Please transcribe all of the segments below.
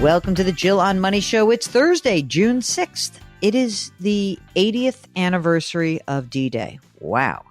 Welcome to the Jill on Money Show. It's Thursday, June 6th. It is the 80th anniversary of D-Day. Wow,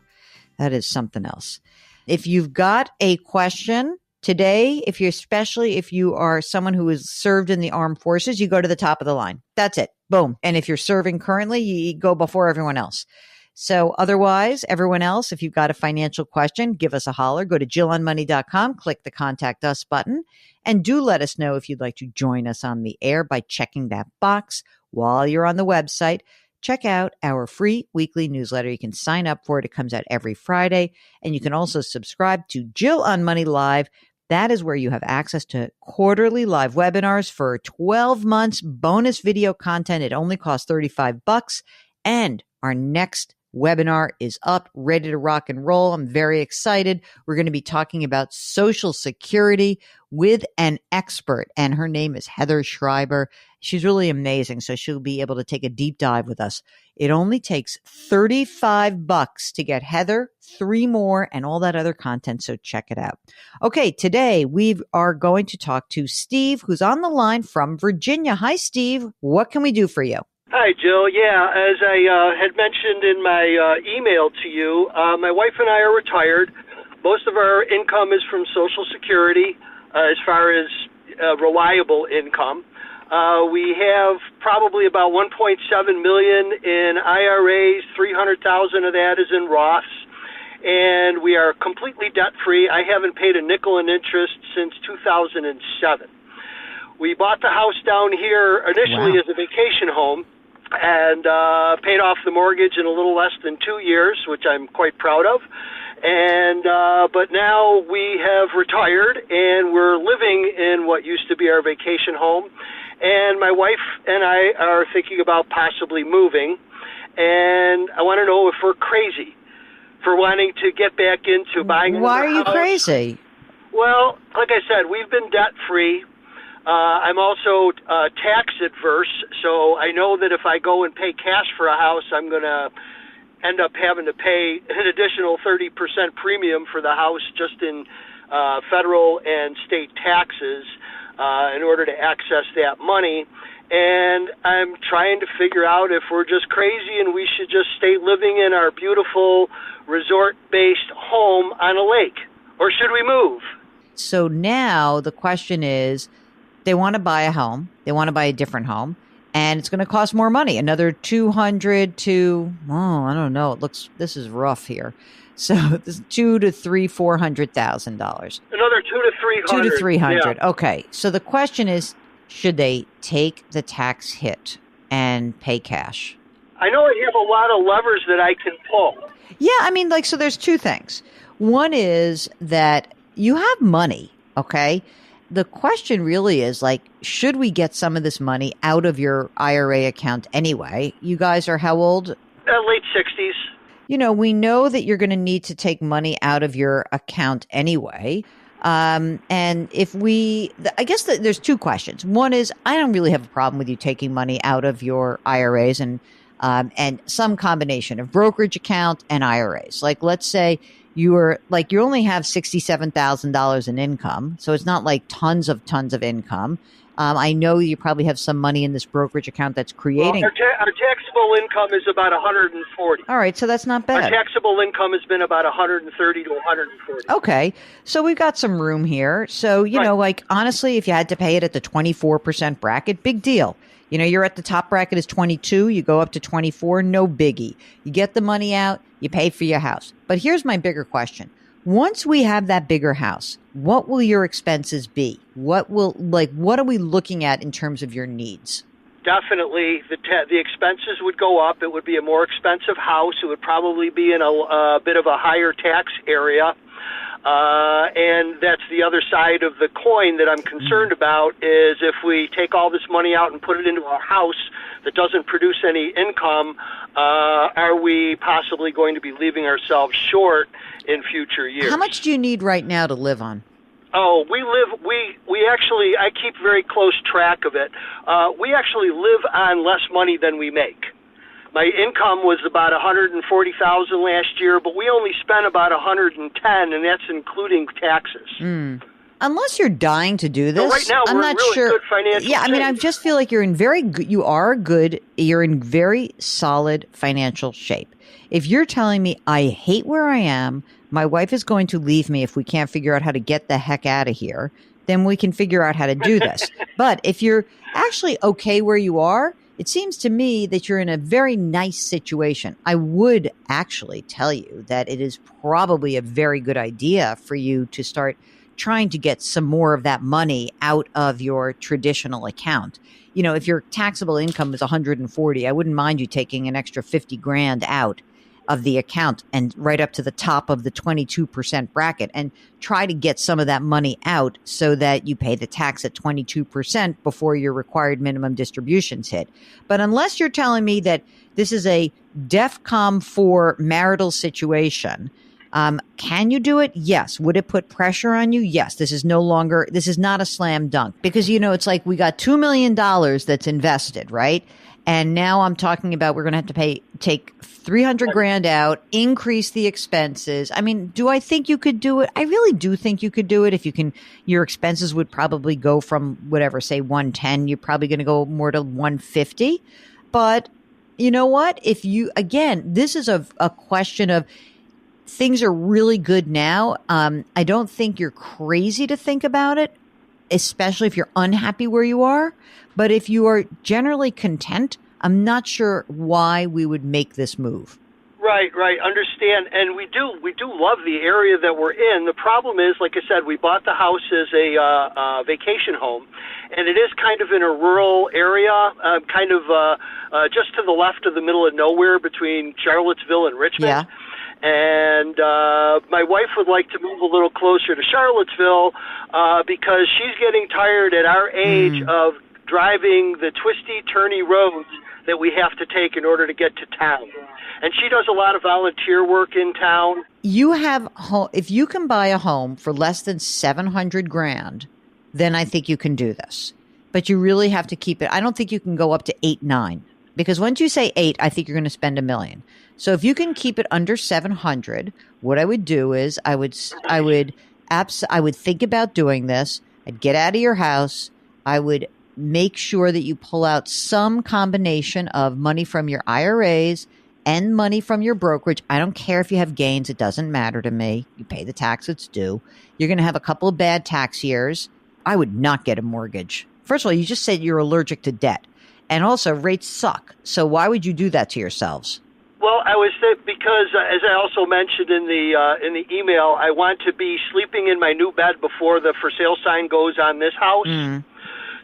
that is something else. If you've got a question today, especially if you are someone who has served in the armed forces, you go to the top of the line. That's it. Boom. And if you're serving currently, you go before everyone else. So otherwise, everyone else, if you've got a financial question, give us a holler. Go to JillOnMoney.com, click the Contact Us button, and do let us know if you'd like to join us on the air by checking that box. While you're on the website, check out our free weekly newsletter. You can sign up for it. It comes out every Friday. And you can also subscribe to Jill on Money Live. That is where you have access to quarterly live webinars for 12 months, bonus video content. It only costs $35. And our next webinar is up, ready to rock and roll. I'm very excited. We're going to be talking about Social Security with an expert, and her name is Heather Schreiber. She's really amazing, so she'll be able to take a deep dive with us. It only takes $35 to get Heather, 3 more, and all that other content, so check it out. Okay, today we are going to talk to Steve, who's on the line from Virginia. Hi, Steve. What can we do for you? Hi, Jill. Yeah, as I had mentioned in my email to you, my wife and I are retired. Most of our income is from Social Security as far as reliable income. We have probably about $1.7 million in IRAs, $300,000 of that is in Roths, and we are completely debt-free. I haven't paid a nickel in interest since 2007. We bought the house down here initially as a vacation home, and paid off the mortgage in a little less than 2 years, which I'm quite proud of. And but now we have retired, and we're living in what used to be our vacation home. And my wife and I are thinking about possibly moving. And I want to know if we're crazy for wanting to get back into buying another house. Why are you crazy? Well, like I said, we've been debt-free. I'm also tax adverse, so I know that if I go and pay cash for a house, I'm going to end up having to pay an additional 30% premium for the house just in federal and state taxes in order to access that money. And I'm trying to figure out if we're just crazy and we should just stay living in our beautiful resort-based home on a lake, or should we move? So now the question is, they want to buy a home. They want to buy a different home, and it's going to cost more money. Another $200 to, I don't know. This is rough here. So this $200,000 to $400,000. Another $200,000 to $300,000. $200,000 to $300,000. Yeah. Okay. So the question is, should they take the tax hit and pay cash? I know I have a lot of levers that I can pull. Yeah, I mean, so there's two things. One is that you have money, okay? The question really is, should we get some of this money out of your IRA account anyway? You guys are how old? Late 60s. You know, we know that you're going to need to take money out of your account anyway. And if I guess there's two questions. One is, I don't really have a problem with you taking money out of your IRAs and some combination of brokerage account and IRAs. Like, let's say you only have $67,000 in income, so it's not like tons of income. I know you probably have some money in this brokerage account that's creating. Well, our taxable income is about 140. All right, so that's not bad. Our taxable income has been about 130 to 140. Okay, so we've got some room here. So you know, honestly, if you had to pay it at the 24% bracket, big deal. You know, you're at the top bracket is 22, you go up to 24, no biggie. You get the money out, you pay for your house. But here's my bigger question. Once we have that bigger house, what will your expenses be? What are we looking at in terms of your needs? Definitely, the expenses would go up. It would be a more expensive house. It would probably be in a bit of a higher tax area. And that's the other side of the coin that I'm concerned about is if we take all this money out and put it into a house that doesn't produce any income, are we possibly going to be leaving ourselves short in future years? How much do you need right now to live on? Oh, we actually, I keep very close track of it. We actually live on less money than we make. My income was about $140,000 last year, but we only spent about $110,000, and that's including taxes. unless you're dying to do this, so right now I'm we're not in really sure. good financial Yeah, I mean, I shape. just feel like you're in you're in very solid financial shape. If you're telling me I hate where I am, my wife is going to leave me if we can't figure out how to get the heck out of here, then we can figure out how to do this. But if you're actually okay where you are, it seems to me that you're in a very nice situation. I would actually tell you that it is probably a very good idea for you to start trying to get some more of that money out of your traditional account. You know, if your taxable income is 140, I wouldn't mind you taking an extra 50 grand out of the account and right up to the top of the 22% bracket and try to get some of that money out so that you pay the tax at 22% before your required minimum distributions hit. But unless you're telling me that this is a DEFCON 4 marital situation, can you do it? Yes. Would it put pressure on you? Yes. This is not a slam dunk because, you know, it's like we got $2 million that's invested, right? And now I'm talking about we're going to have to take 300 grand out, increase the expenses. I mean, do I think you could do it? I really do think you could do it if you can. Your expenses would probably go from whatever, say 110, you're probably going to go more to 150. But you know what? This is a question of things are really good now. I don't think you're crazy to think about it, especially if you're unhappy where you are. But if you are generally content, I'm not sure why we would make this move. Right, understand. And we do love the area that we're in. The problem is, like I said, we bought the house as a vacation home, and it is kind of in a rural area, just to the left of the middle of nowhere between Charlottesville and Richmond. Yeah. And my wife would like to move a little closer to Charlottesville because she's getting tired at our age of driving the twisty, turny roads that we have to take in order to get to town. And she does a lot of volunteer work in town. If you can buy a home for less than 700 grand, then I think you can do this. But you really have to keep it. I don't think you can go up to 8, 9. Because once you say 8, I think you're going to spend $1 million. So if you can keep it under 700, what I would do is I would think about doing this. I'd get out of your house. I would make sure that you pull out some combination of money from your IRAs and money from your brokerage. I don't care if you have gains. It doesn't matter to me. You pay the tax it's due. You're going to have a couple of bad tax years. I would not get a mortgage. First of all, you just said you're allergic to debt. And also, rates suck. So why would you do that to yourselves? Well, I was because, as I also mentioned in the email, I want to be sleeping in my new bed before the for sale sign goes on this house.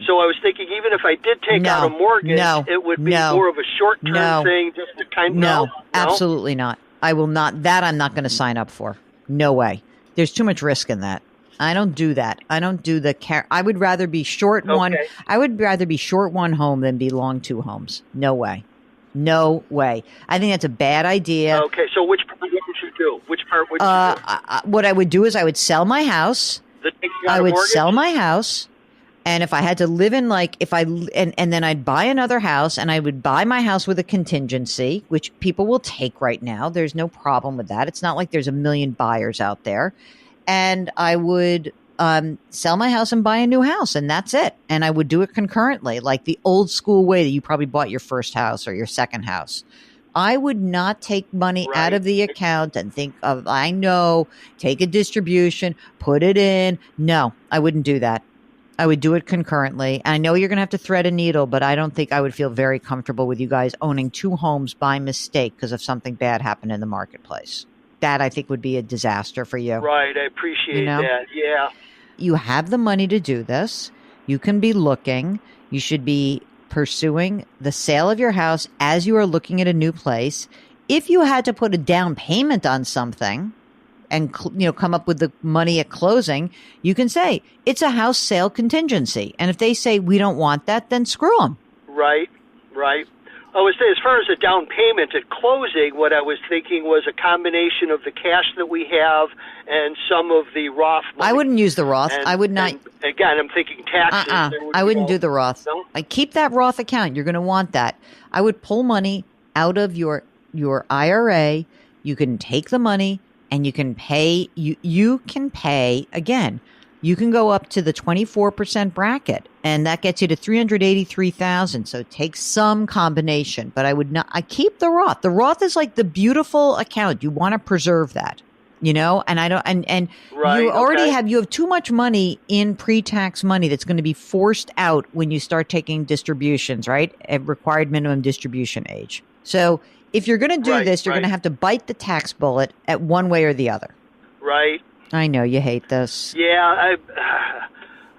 So I was thinking, even if I did take out a mortgage, it would be more of a short-term thing, just to kind of... No, absolutely not. I will not. That I'm not going to sign up for. No way. There's too much risk in that. I don't do that. I don't do I would rather be short one. I would rather be short one home than be long 2 homes. No way. No way. I think that's a bad idea. Okay, so which part would you do? Which part would you do? What I would do is I would sell my house. I would sell my house. And if I had to live in and then I'd buy another house and I would buy my house with a contingency, which people will take right now. There's no problem with that. It's not like there's a million buyers out there. And I would sell my house and buy a new house, and that's it. And I would do it concurrently, like the old school way that you probably bought your first house or your second house. I would not take money out of the account and think of, take a distribution, put it in. No, I wouldn't do that. I would do it concurrently. And I know you're going to have to thread a needle, but I don't think I would feel very comfortable with you guys owning 2 homes by mistake because of something bad happened in the marketplace. That I think would be a disaster for you. Right. I appreciate that. Yeah. You have the money to do this. You can be looking. You should be pursuing the sale of your house as you are looking at a new place. If you had to put a down payment on something and come up with the money at closing, you can say it's a house sale contingency. And if they say we don't want that, then screw them. Right. I would say, as far as a down payment at closing, what I was thinking was a combination of the cash that we have and some of the Roth money. I wouldn't use the Roth. I would not. Again, I'm thinking taxes. I wouldn't do the Roth. No? I keep that Roth account. You're going to want that. I would pull money out of your IRA. You can take the money and you can pay. You can pay again. you can go up to the 24% bracket, and that gets you to $383,000. So take some combination, but I keep the Roth. The Roth is like the beautiful account. You want to preserve that, and Right, you already okay. you have too much money in pre-tax money that's going to be forced out when you start taking distributions, right? At required minimum distribution age. So if you're going to do this, you're going to have to bite the tax bullet at one way or the other. Right. I know you hate this. Yeah, I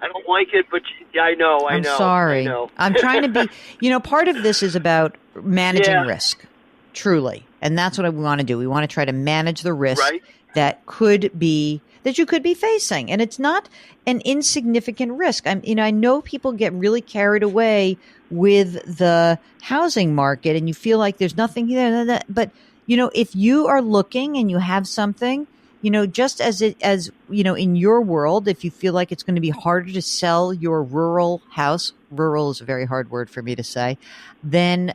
don't like it, but I know. I'm sorry. I know. I'm trying to be, part of this is about managing risk, truly. And that's what we want to do. We want to try to manage the risk that you could be facing. And it's not an insignificant risk. I know people get really carried away with the housing market and you feel like there's nothing there. But, if you are looking and you have something, just as in your world, if you feel like it's going to be harder to sell your rural house, rural is a very hard word for me to say, then,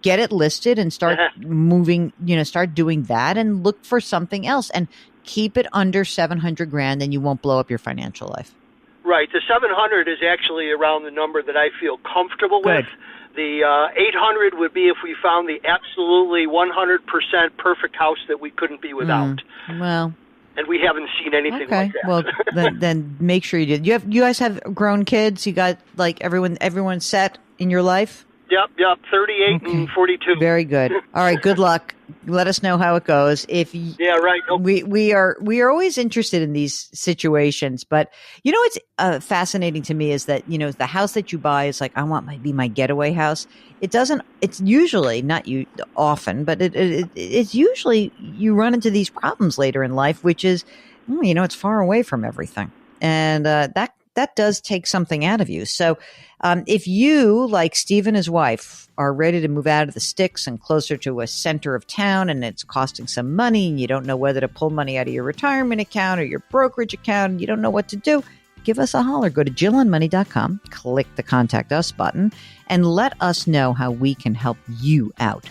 get it listed and start moving, start doing that and look for something else and keep it under $700,000 and you won't blow up your financial life. Right. The 700 is actually around the number that I feel comfortable with. The 800 would be if we found the absolutely 100% perfect house that we couldn't be without. Well, and we haven't seen anything like that. Well, then make sure you do. You guys have grown kids? You got like everyone set in your life? Yep. 38 and 42. Very good. All right. Good luck. Let us know how it goes. Nope. We are always interested in these situations, but what's fascinating to me is that the house that you buy is like, I want be my getaway house. It's usually not often, but it's usually you run into these problems later in life, which is it's far away from everything, and that does take something out of you. So if you, like Steve and his wife, are ready to move out of the sticks and closer to a center of town and it's costing some money and you don't know whether to pull money out of your retirement account or your brokerage account and you don't know what to do, give us a holler. Go to JillOnMoney.com, click the Contact Us button, and let us know how we can help you out.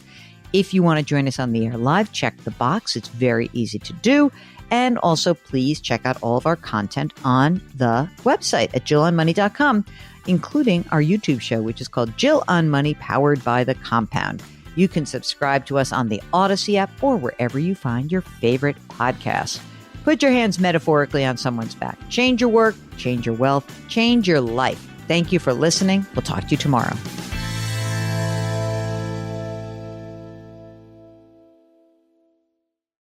If you want to join us on the air live, check the box. It's very easy to do. And also, please check out all of our content on the website at JillOnMoney.com, including our YouTube show, which is called Jill on Money, powered by The Compound. You can subscribe to us on the Odyssey app or wherever you find your favorite podcasts. Put your hands metaphorically on someone's back. Change your work, change your wealth, change your life. Thank you for listening. We'll talk to you tomorrow.